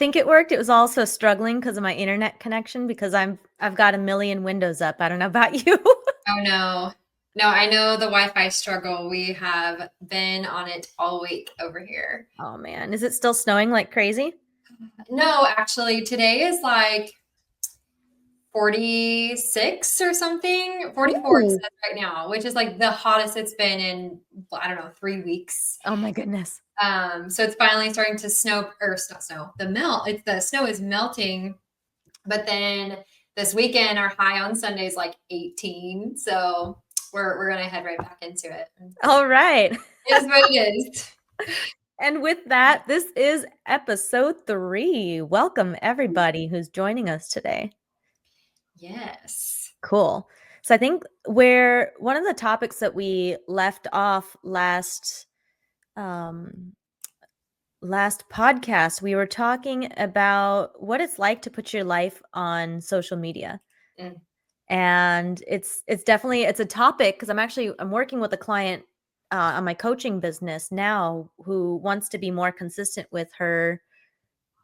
think it worked. It was also struggling because of my internet connection because I've got a million windows up. I don't know about you. Oh no. No, I know the Wi-Fi struggle. We have been on it all week over here. Oh man, is it still snowing like crazy? No, actually, today is like 46 or something. 44 it Ooh. says right now, which is like the hottest it's been in, I don't know, 3 weeks. Oh my goodness. So it's finally starting to snow, or not snow, the snow is melting. But then this weekend, our high on Sunday is like 18. So we're gonna head right back into it. All right. It is what it is. And with that, this is episode 3. Welcome everybody who's joining us today. Yes. Cool. So I think where one of the topics that we left off um last podcast, we were talking about what it's like to put your life on social media. Mm. And it's definitely it's a topic because I'm working with a client on my coaching business now who wants to be more consistent with her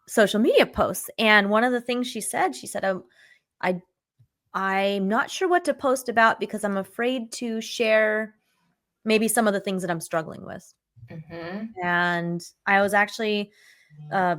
social media posts. And one of the things she said, I I'm not sure what to post about because I'm afraid to share maybe some of the things that I'm struggling with. Hmm. And I was actually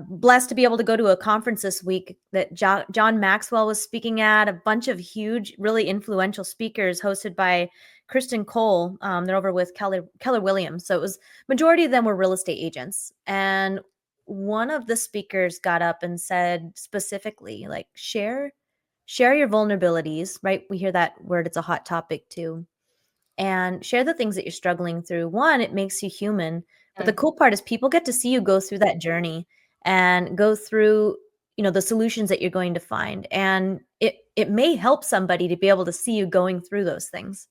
blessed to be able to go to a conference this week that John Maxwell was speaking at, a bunch of huge, really influential speakers hosted by Kristen Cole. They're over with Keller Williams. So it was majority of them were real estate agents. And one of the speakers got up and said specifically, like, share your vulnerabilities, right? We hear that word, it's a hot topic too. And share the things that you're struggling through. One, it makes you human. But the cool part is people get to see you go through that journey and go through, the solutions that you're going to find. And it may help somebody to be able to see you going through those things.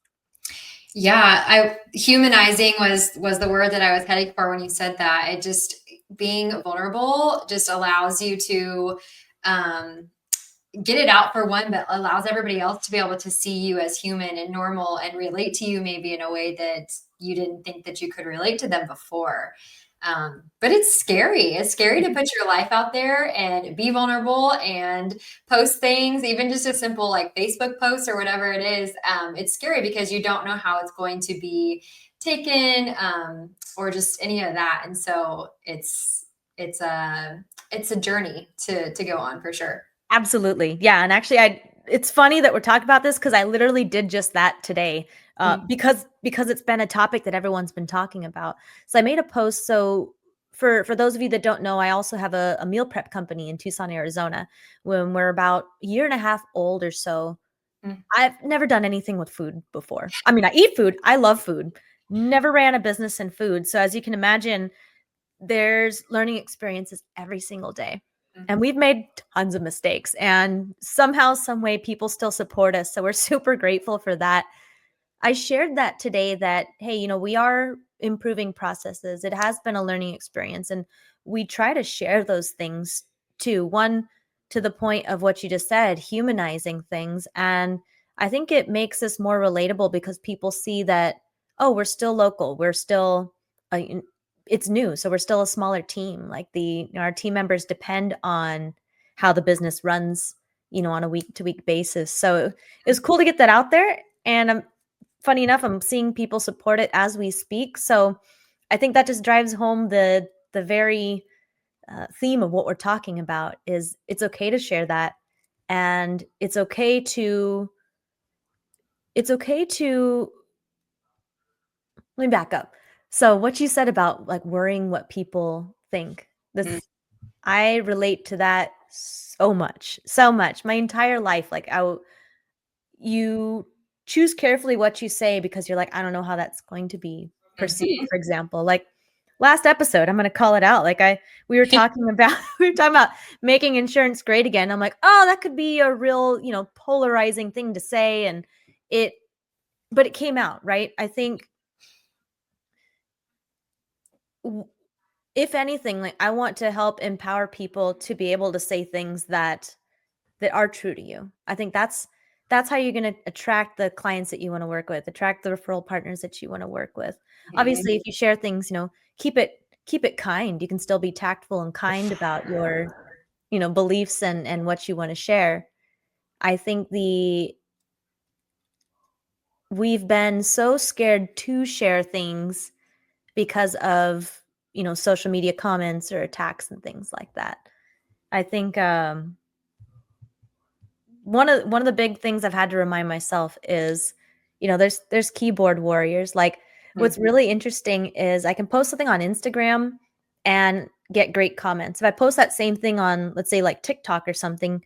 Yeah, I humanizing was the word that I was heading for when you said that. It just being vulnerable just allows you to um get it out for one, but allows everybody else to be able to see you as human and normal and relate to you maybe in a way that you didn't think that you could relate to them before. But it's scary. It's scary to put your life out there and be vulnerable and post things, even just a simple like Facebook post or whatever it is. It's scary because you don't know how it's going to be taken, or just any of that. And so it's a journey to go on for sure. Absolutely. Yeah, and actually it's funny that we're talking about this because I literally did just that today. Mm. Because it's been a topic that everyone's been talking about. So I made a post. So for those of you that don't know, I also have a meal prep company in Tucson, Arizona. When we're about a year and a half old or so, Mm. I've never done anything with food before. I mean, I eat food. I love food. Never ran a business in food. So as you can imagine, there's learning experiences every single day. Mm. And we've made tons of mistakes. And somehow, some way, people still support us. So we're super grateful for that. I shared that today that, hey, we are improving processes. It has been a learning experience. And we try to share those things too. One, to the point of what you just said, humanizing things. And I think it makes us more relatable because people see that, oh, we're still local. We're still, it's new. So we're still a smaller team. Like our team members depend on how the business runs, on a week to week basis. So it was cool to get that out there. And funny enough, I'm seeing people support it as we speak. So I think that just drives home the very theme of what we're talking about is it's okay to share that, and it's okay to let me back up. So what you said about like worrying what people think, Mm. this I relate to that so much, so much. My entire life, like you choose carefully what you say because you're like, I don't know how that's going to be perceived. Mhm. For example, like last episode, I'm going to call it out. Like we were talking about, we were talking about making insurance great again. I'm like, oh, that could be a real, polarizing thing to say. And it, but it came out, right? I think w- if anything, like I want to help empower people to be able to say things that are true to you. I think that's how you're going to attract the clients that you want to work with, attract the referral partners that you want to work with. Mhm. Obviously, if you share things, keep it kind. You can still be tactful and kind about beliefs and what you want to share. I think we've been so scared to share things because of, social media comments or attacks and things like that. I think one of the big things I've had to remind myself is, there's keyboard warriors. Like, what's Mhm. really interesting is I can post something on Instagram and get great comments. If I post that same thing on, let's say, like TikTok or something,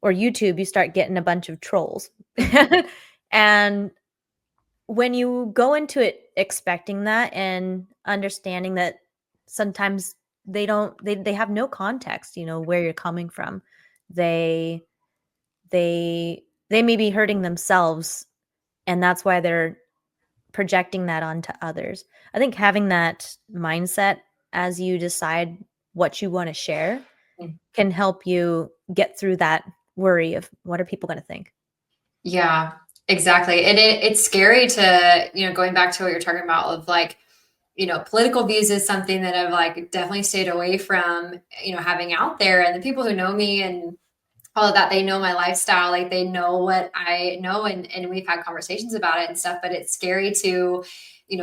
or YouTube, you start getting a bunch of trolls. Mhm. And when you go into it expecting that and understanding that sometimes they have no context, where you're coming from. They they may be hurting themselves, and that's why they're projecting that onto others. I think having that mindset as you decide what you want to share Mhm. can help you get through that worry of what are people going to think. Yeah, exactly. And it's scary to, going back to what you're talking about of like, political views is something that I've like definitely stayed away from, having out there. And the people who know me and all of that, they know my lifestyle, like they know what I know, and we've had conversations about it and stuff, but it's scary to,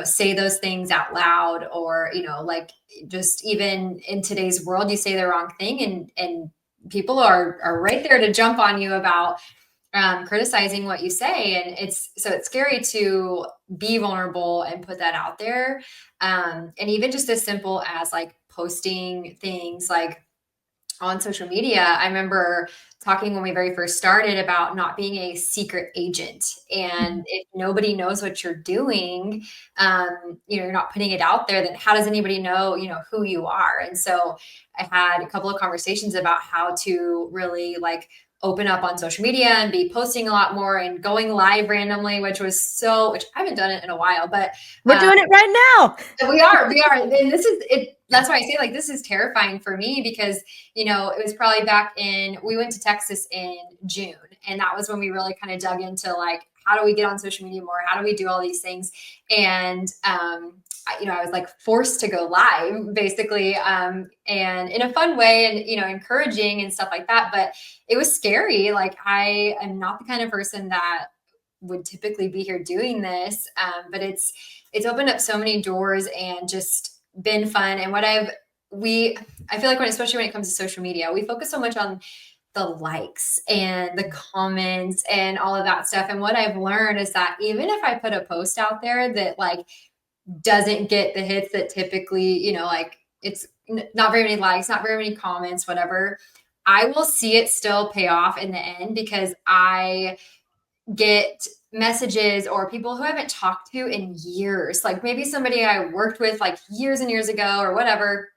say those things out loud, or, like, just even in today's world, you say the wrong thing, and people are right there to jump on you about criticizing what you say. And it's scary to be vulnerable and put that out there. And even just as simple as like posting things like on social media. I remember talking when we very first started about not being a secret agent. And Mhm. if nobody knows what you're doing, you're not putting it out there, then how does anybody know, who you are? And so I had a couple of conversations about how to really like open up on social media and be posting a lot more and going live randomly, which I haven't done it in a while, but We're doing it right now. we are. And this is it. That's why I say like this is terrifying for me because it was probably we went to Texas in June, and that was when we really kind of dug into like how do we get on social media more? How do we do all these things? And I was like forced to go live basically, and in a fun way, and encouraging and stuff like that. But it was scary. Like I am not the kind of person that would typically be here doing this, but it's opened up so many doors and just been fun. And I feel like especially when it comes to social media, we focus so much on the likes and the comments and all of that stuff. And what I've learned is that even if I put a post out there that like doesn't get the hits that typically, like it's not very many likes, not very many comments, whatever, I will see it still pay off in the end because I get messages or people who I haven't talked to in years, like maybe somebody I worked with like years and years ago or whatever,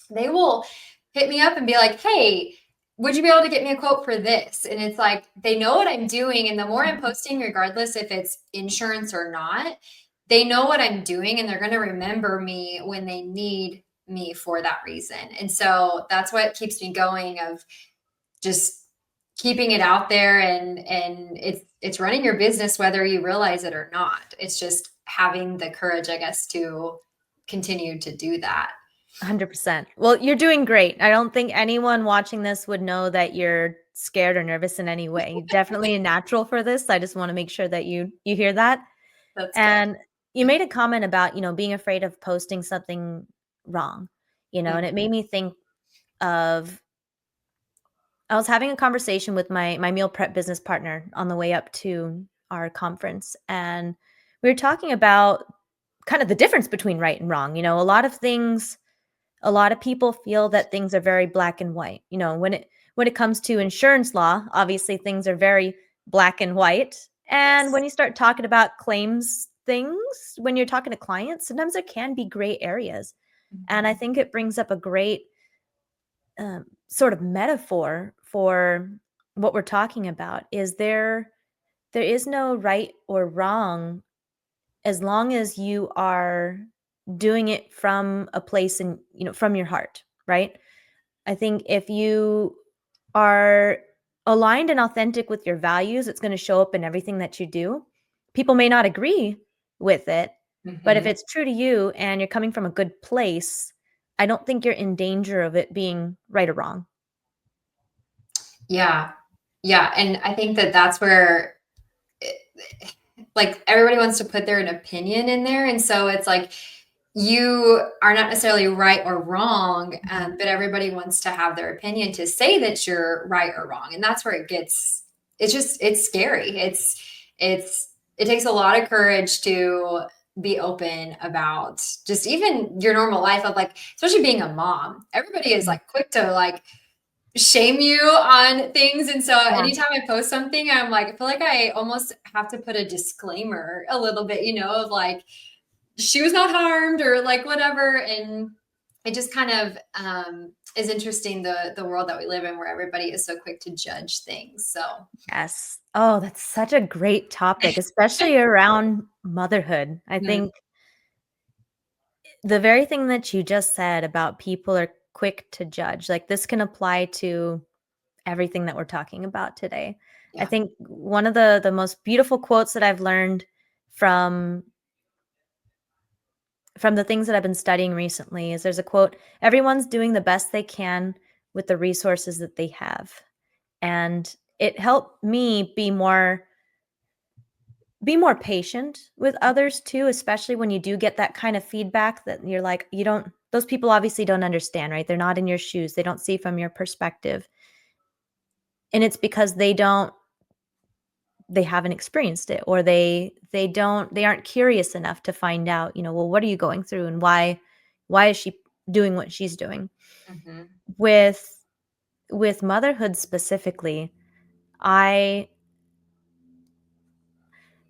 they will hit me up and be like, hey, would you be able to get me a quote for this? And it's like, they know what I'm doing. And the more I'm posting, regardless if it's insurance or not, they know what I'm doing and they're going to remember me when they need me for that reason. And so that's what keeps me going of just keeping it out there, and it's running your business whether you realize it or not. It's just having the courage, I guess, to continue to do that. 100%. Well, you're doing great. I don't think anyone watching this would know that you're scared or nervous in any way. Definitely a natural for this. I just want to make sure that you hear that. That's good. And you made a comment about, being afraid of posting something wrong, and it made me think of I was having a conversation with my meal prep business partner on the way up to our conference, and we were talking about kind of the difference between right and wrong. A lot of people feel that things are very black and white. When it comes to insurance law, obviously things are very black and white. And Yes. when you start talking about claims things, when you're talking to clients, sometimes there can be gray areas. And I Mhm. think it brings up a great sort of metaphor for what we're talking about. There is no right or wrong as long as you are doing it from a place and from your heart, right? I think if you are aligned and authentic with your values, it's going to show up in everything that you do. People may not agree with it, but if Mhm. it's true to you and you're coming from a good place, I don't think you're in danger of it being right or wrong. Yeah. Yeah. And I think that that's where like everybody wants to put their opinion in there. And so it's like you are not necessarily right or wrong, Mhm. but everybody wants to have their opinion to say that you're right or wrong. And that's where it gets, it's scary. It takes a lot of courage to be open about just even your normal life of like, especially being a mom. Everybody is Mhm. like quick to like shame you on things. And so Yeah. anytime I post something, I'm like, I feel like I almost have to put a disclaimer a little bit, of like, she was not harmed or like whatever. And it just kind of is interesting the world that we live in where everybody is so quick to judge things. So Yes. Oh, that's such a great topic, especially around motherhood. I mm, think the very thing that you just said about people are quick to judge, like this can apply to everything that we're talking about today. I yeah. think one of the most beautiful quotes that I've learned from from the things that I've been studying recently is there's a quote, everyone's doing the best they can with the resources that they have. And it helped me be more patient with others too, especially when you do get that kind of feedback that you're like, you don't those people obviously don't understand, right? They're not in your shoes. They don't see from your perspective. And it's because they haven't experienced it or they aren't curious enough to find out, well, what are you going through and why is she doing what she's doing? Hmm. With motherhood specifically, I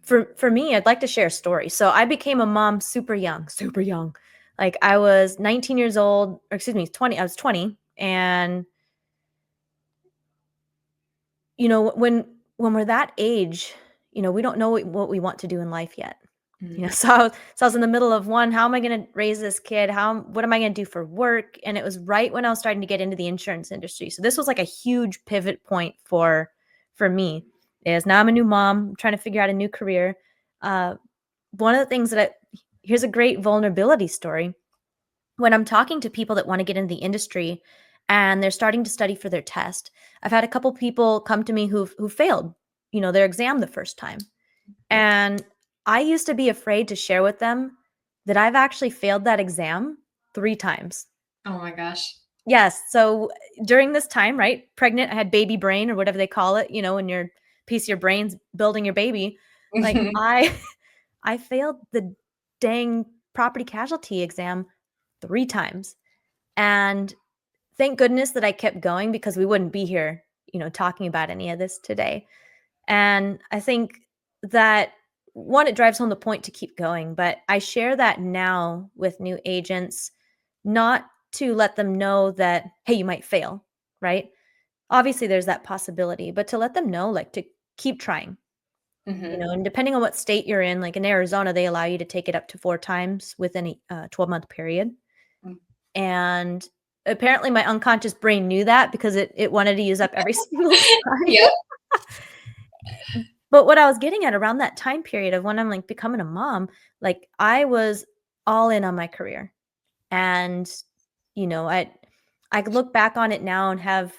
for me, I'd like to share a story. So I became a mom super young, super young. Like I was 19 years old, or excuse me, 20. I was 20, and when we're that age, we don't know what we want to do in life yet. So I was in the middle of one, how am I going to raise this kid? What am I going to do for work? And it was right when I was starting to get into the insurance industry. So this was like a huge pivot point for me. Is now I'm a new mom, trying to figure out a new career. Uh, One of the things here's a great vulnerability story. When I'm talking to people that want to get into the industry and they're starting to study for their test, I've had a couple people come to me who failed, their exam the first time. And I used to be afraid to share with them that I've actually failed that exam 3 times. Oh my gosh. Yes, so during this time, right, pregnant, I had baby brain or whatever they call it, when your piece of your brain's building your baby. Like, Hmm. I failed the dang property casualty exam 3 times, and thank goodness that I kept going because we wouldn't be here, talking about any of this today. And I think that one, it drives home the point to keep going, but I share that now with new agents, not to let them know that, hey, you might fail, right? Obviously, there's that possibility, but to let them know, like, to keep trying, Hmm. and depending on what state you're in, like in Arizona, they allow you to take it up to 4 times within a 12-month period. And apparently, my unconscious brain knew that because it wanted to use up every single time. Yep. But what I was getting at around that time period of when I'm, like, becoming a mom, like, I was all in on my career, and, you know, I could look back on it now and have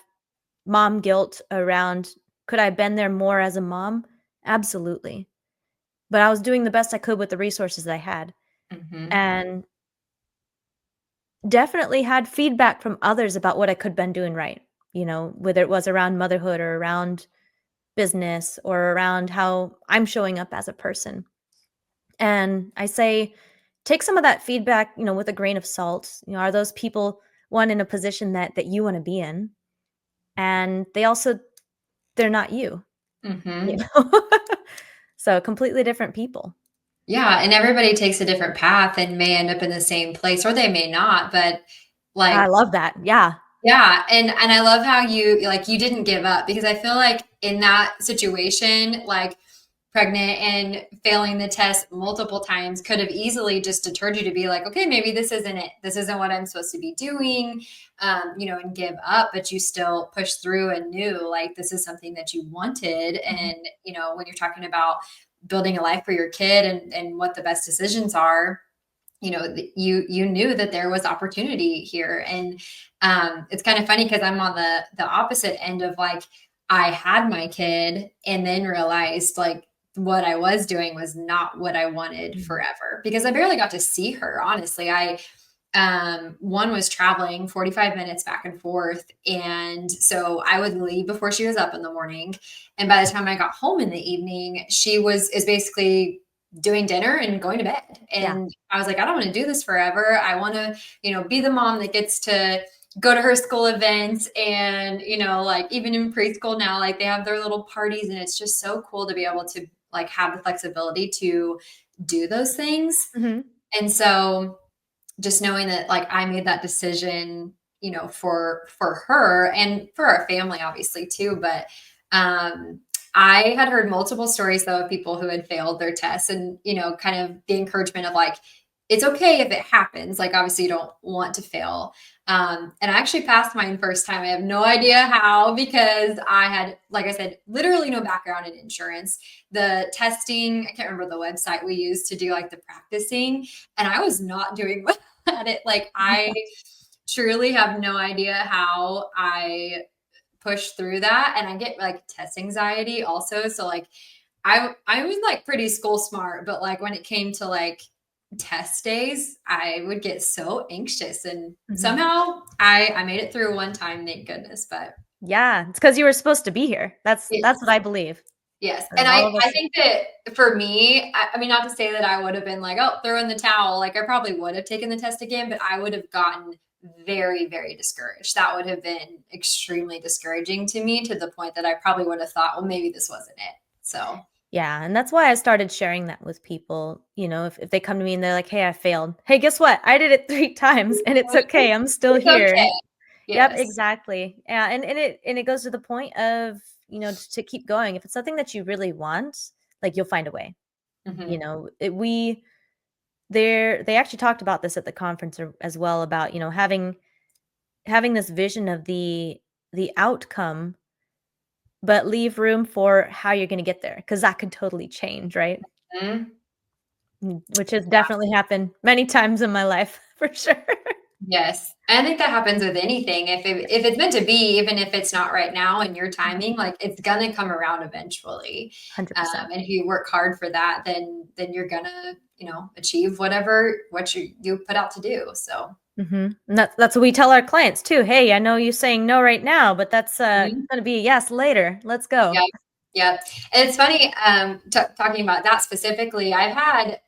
mom guilt around, could I have been there more as a mom? Absolutely. But I was doing the best I could with the resources that I had, Hmm. and definitely had feedback from others about what I could have been doing right, whether it was around motherhood or around business or around how I'm showing up as a person. And I say, take some of that feedback, with a grain of salt. Are those people one in a position that you want to be in? And they're not you, you Hmm. know. So completely different people. Yeah. And everybody takes a different path and may end up in the same place or they may not. But I like, love that. Yeah. yeah, and I love how you didn't give up because I feel like in that situation, like pregnant and failing the test multiple times could have easily just deterred you to be like, okay, maybe this isn't it. This isn't what I'm supposed to be doing, and give up. But you still pushed through and knew like this is something that you wanted. Mhm. And when you're talking about building a life for your kid and what the best decisions are, you knew that there was opportunity here. And it's kind of funny because I'm on the opposite end of like I had my kid and then realized like what I was doing was not what I wanted Mhm. forever because I barely got to see her. Honestly, one was traveling 45 minutes back and forth. And so I would leave before she was up in the morning. And by the time I got home in the evening, is basically doing dinner and going to bed. Yeah. And I was like, I don't want to do this forever. I want to, be the mom that gets to go to her school events and, like even in preschool now, like they have their little parties and it's just so cool to be able to like have the flexibility to do those things. Mhm. And so just knowing that like I made that decision, for her and for our family obviously too, but um I had heard multiple stories though of people who had failed their tests and, kind of the encouragement of like it's okay if it happens. Like obviously you don't want to fail. And I actually passed mine first time. I have no idea how because I had, like I said, literally no background in insurance. The testing, I can't remember the website we used to do like the practicing, and I was not doing well at it. Like I truly have no idea how I push through that. And I get like test anxiety also. So like I was like pretty school smart, but like when it came to like test days, I would get so anxious and Mhm. somehow I made it through one time, thank goodness. But Yeah, it's because you were supposed to be here. That's what yes. I believe. Yes. And All of I us. think that for me, I mean, not to say that I would have been like, oh, throw in the towel. Like I probably would have taken the test again, but I would have gotten very, very discouraged. That would have been extremely discouraging to me to the point that I probably would have thought, well, maybe this wasn't it. So Yeah, and that's why I started sharing that with people, if they come to me and they're like, "Hey, I failed." "Hey, guess what? I did it 3 times and it's okay. I'm still it's here." okay. Yep, Yes. exactly. Yeah, and it goes to the point of, just to keep going. If it's something that you really want, like, you'll find a way. You Hmm. know, it we they actually talked about this at the conference as well about, having this vision of the outcome, but leave room for how you're gonna get there because that could totally change, right? Which has definitely happened many times in my life, for sure. Yes. I think that happens with anything. If it's meant to be, even if it's not right now in your Mhm. timing, like it's gonna come around eventually. 100%. And if you work hard for that, then you're gonna, achieve what you put out to do. So Mhm, and that's what we tell our clients too, "Hey, I know you're saying no right now, but that's, mhm. gonna be a yes later. Let's go." Yeah. Yeah. And it's funny, talking about that specifically, I've had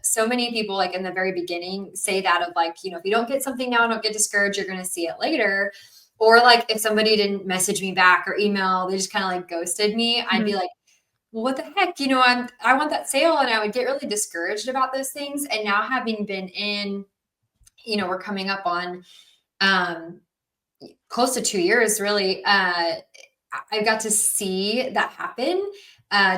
so many people like in the very beginning say that of like, if you don't get something now, don't get discouraged, you're gonna see it later. Or like if somebody didn't message me back or email, they just kind of like ghosted me, I'd be Mhm, like, well, what the heck? I want that sale. And I would get really discouraged about those things. And now having been in, we're coming up on um close to 2 years really. I got to see that happen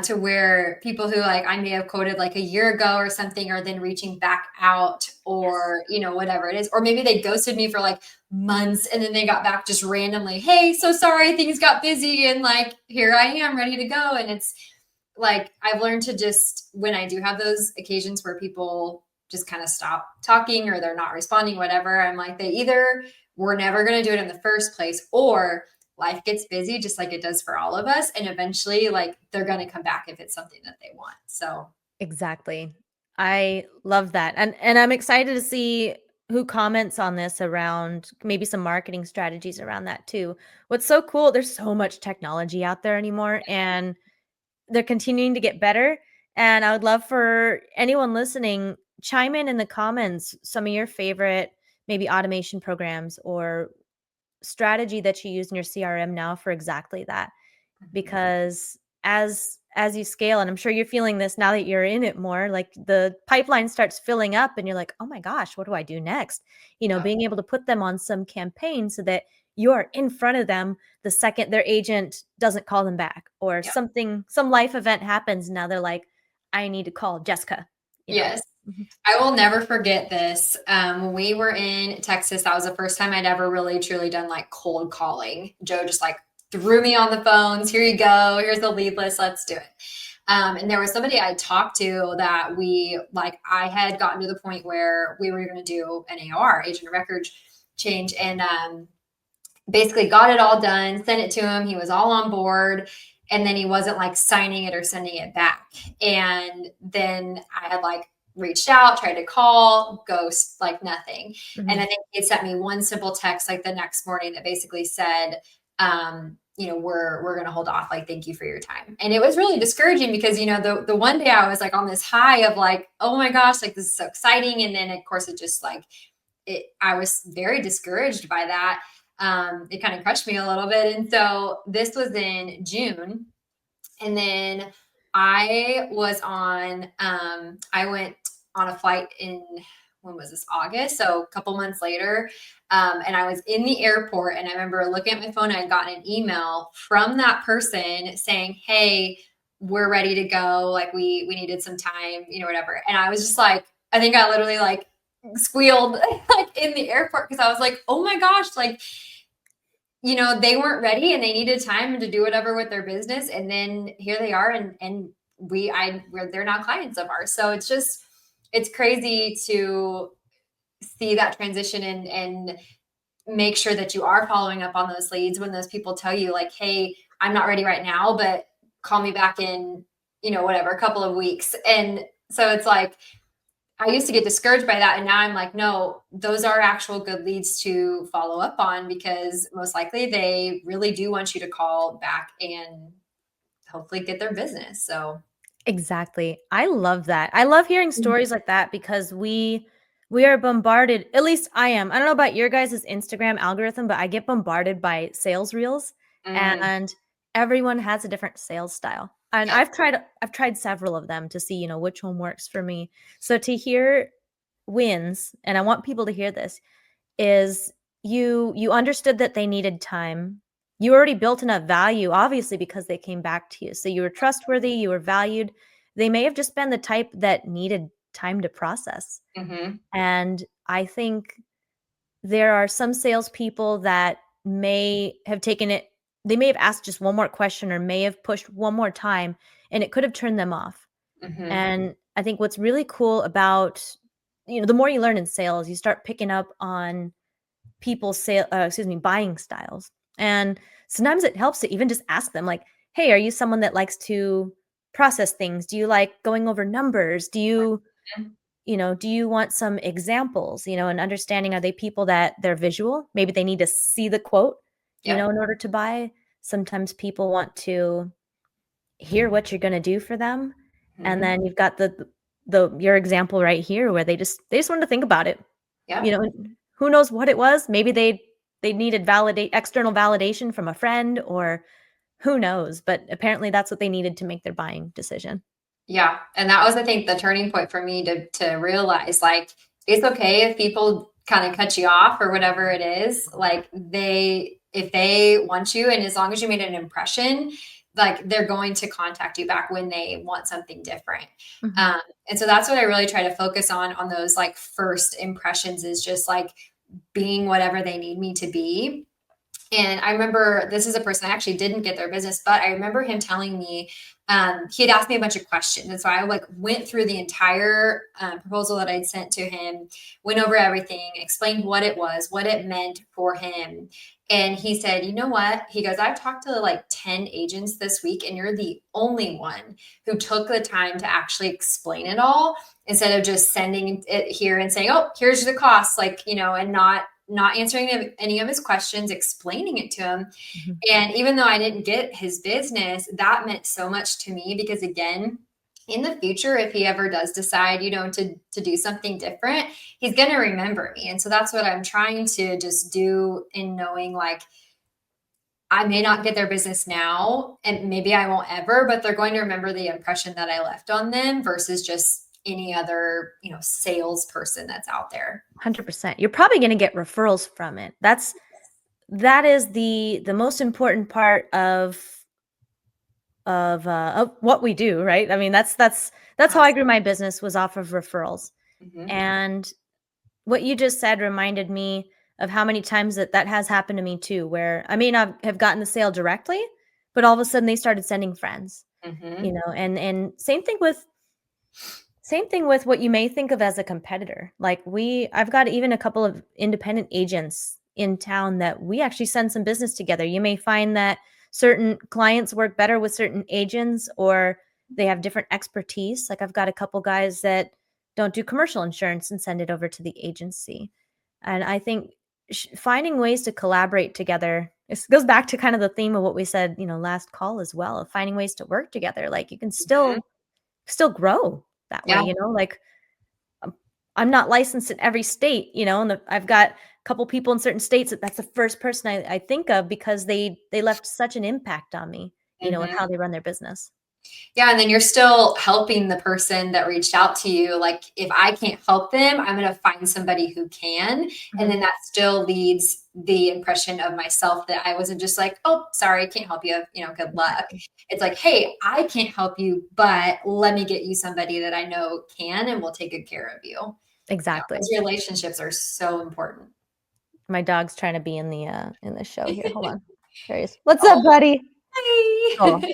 to where people who like I may have quoted like a year ago or something are then reaching back out yes. or whatever it is, or maybe they ghosted me for like months and then they got back just randomly, hey, so sorry, things got busy and like here I am ready to go. And it's like I've learned to just when I do have those occasions where people just kind of stop talking or they're not responding, whatever, I'm like they either were never going to do it in the first place or life gets busy just like it does for all of us, and eventually like they're going to come back if it's something that they want. So Exactly. I love that, and I'm excited to see who comments on this around maybe some marketing strategies around that too. What's so cool, there's so much technology out there anymore, and they're continuing to get better, and I would love for anyone listening, chime in the comments some of your favorite maybe automation programs or strategy that you use in your CRM now for exactly that. mhm. Because as you scale, and I'm sure you're feeling this now that you're in it more, like the pipeline starts filling up and you're like, "Oh my gosh, what do I do next?" Yeah. Being able to put them on some campaign so that you are in front of them the second their agent doesn't call them back or Yeah. some life event happens, now they're like, "I need to call Jessica," you know? Yes. Mhm. I will never forget this. When we were in Texas, that was the first time I'd ever really truly done like cold calling. Joe just like threw me on the phones. Here you go. Here's the lead list. Let's do it. And there was somebody I talked to that I had gotten to the point where we were going to do an AOR, agent of record change. And Basically got it all done, sent it to him. He was all on board. And then he wasn't like signing it or sending it back. And then I had like reached out, tried to call, ghost, like nothing. And I Mhm. think he had sent me one simple text like the next morning that basically said, we're gonna hold off. Like, thank you for your time. And it was really discouraging because the one day I was like on this high of like, oh my gosh, like this is so exciting. And then of course it just like I was very discouraged by that. It kind of crushed me a little bit. And so this was in June. And then I went on a flight in, when was this, August? So a couple months later. And I was in the airport and I remember looking at my phone and I'd gotten an email from that person saying, hey, we're ready to go. Like we needed some time, whatever. And I was just like, I think I literally like squealed like in the airport because I was like, oh my gosh, like they weren't ready and they needed time to do whatever with their business. And then here they are. And they're now clients of ours. So it's crazy to see that transition and make sure that you are following up on those leads when those people tell you like, hey, I'm not ready right now, but call me back in, whatever, a couple of weeks. And so it's like, I used to get discouraged by that. And now I'm like, no, those are actual good leads to follow up on because most likely they really do want you to call back and hopefully get their business. So, Exactly. I love that. I love hearing stories like that because we are bombarded, at least I am. I don't know about your guys' Instagram algorithm, but I get bombarded by sales reels mm, and everyone has a different sales style. And yep. I've tried several of them to see, which one works for me. So to hear wins, and I want people to hear this, is you understood that they needed time. You already built enough value, obviously, because they came back to you. So you were trustworthy, you were valued. They may have just been the type that needed time to process. Mm-hmm. And I think there are some salespeople that may have taken it, they may have asked just one more question or may have pushed one more time, and it could have turned them off. Mm-hmm. And I think what's really cool about, the more you learn in sales, you start picking up on people's buying styles. And sometimes it helps to even just ask them like, "Hey, are you someone that likes to process things? Do you like going over numbers? Do you want some examples, and understanding, are they people that they're visual? Maybe they need to see the quote, Yep. in order to buy. Sometimes people want to hear what you're going to do for them. And Mm-hmm. then you've got the your example right here where they just wanted to think about it. Yep. And who knows what it was? Maybe they needed external validation from a friend, or who knows, but apparently that's what they needed to make their buying decision. Yeah. And that was, I think, the turning point for me to realize like it's okay if people kind of cut you off or whatever it is. Like if they want you and as long as you made an impression, like they're going to contact you back when they want something different. Mhm. Um, and so that's what I really try to focus on those like first impressions is just like being whatever they need me to be. And I remember this is a person I actually didn't get their business, but I remember him telling me he had asked me a bunch of questions, and so I like went through the entire proposal that I'd sent to him, went over everything, explained what it was, what it meant for him, and he said, "You know what?" He goes, "I've talked to like 10 agents this week, and you're the only one who took the time to actually explain it all instead of just sending it here and saying, oh, here's the cost, like and not answering any of his questions, explaining it to him. Mhm. And even though I didn't get his business, that meant so much to me because again, in the future, if he ever does decide, to do something different, he's going to remember me. And so that's what I'm trying to just do in knowing like, I may not get their business now and maybe I won't ever, but they're going to remember the impression that I left on them versus just any other, salesperson that's out there. 100%. You're probably gonna get referrals from it. That is the most important part of what we do, right? I mean, that's how I grew my business, was off of referrals. Mm-hmm. And what you just said reminded me of how many times that has happened to me too, where I may not have gotten the sale directly, but all of a sudden they started sending friends, Mm-hmm. and same thing with what you may think of as a competitor. Like I've got even a couple of independent agents in town that we actually send some business together. You may find that certain clients work better with certain agents, or they have different expertise. Like I've got a couple guys that don't do commercial insurance and send it over to the agency. And I think finding ways to collaborate together, this goes back to kind of the theme of what we said, last call as well, of finding ways to work together. Like you can Mhm. still grow that way, Yeah. like I'm not licensed in every state, and I've got a couple people in certain states that's the first person I think of because they left such an impact on me, with Mhm. how they run their business. Yeah, and then you're still helping the person that reached out to you. Like, if I can't help them, I'm going to find somebody who can. And Mhm. then that still leads the impression of myself that I wasn't just like, oh, sorry, can't help you. Good luck. Exactly. It's like, hey, I can't help you, but let me get you somebody that I know can and will take good care of you. Exactly. Those relationships are so important. My dog's trying to be in the show here. Hold on. There he is. What's up, Oh, buddy? Oh, hi.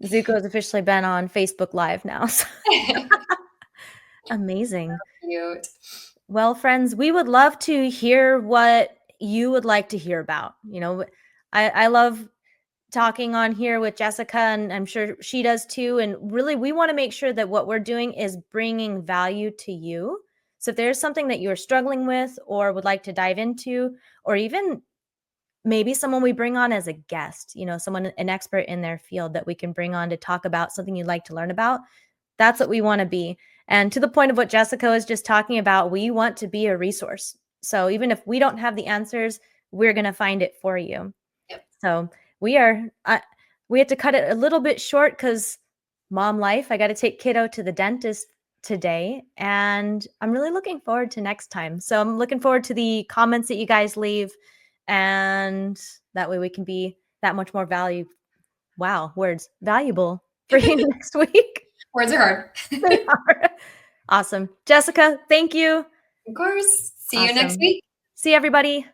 Zuko has officially been on Facebook Live now. So amazing. Cute. Well, friends, we would love to hear what you would like to hear about. I love talking on here with Jessica, and I'm sure she does too. And really, we want to make sure that what we're doing is bringing value to you. So if there's something that you're struggling with or would like to dive into, or even maybe someone we bring on as a guest, someone, an expert in their field that we can bring on to talk about something you'd like to learn about, that's what we want to be. And to the point of what Jessica was just talking about, we want to be a resource. So even if we don't have the answers, we're going to find it for you. Yep. So we had to cut it a little bit short because mom life. I got to take kiddo to the dentist today, and I'm really looking forward to next time. So I'm looking forward to the comments that you guys leave, and that way we can be that much more valuable for you next week. Words are hard. They are. Awesome. Jessica, thank you. Of course. See you next Awesome. week. See everybody.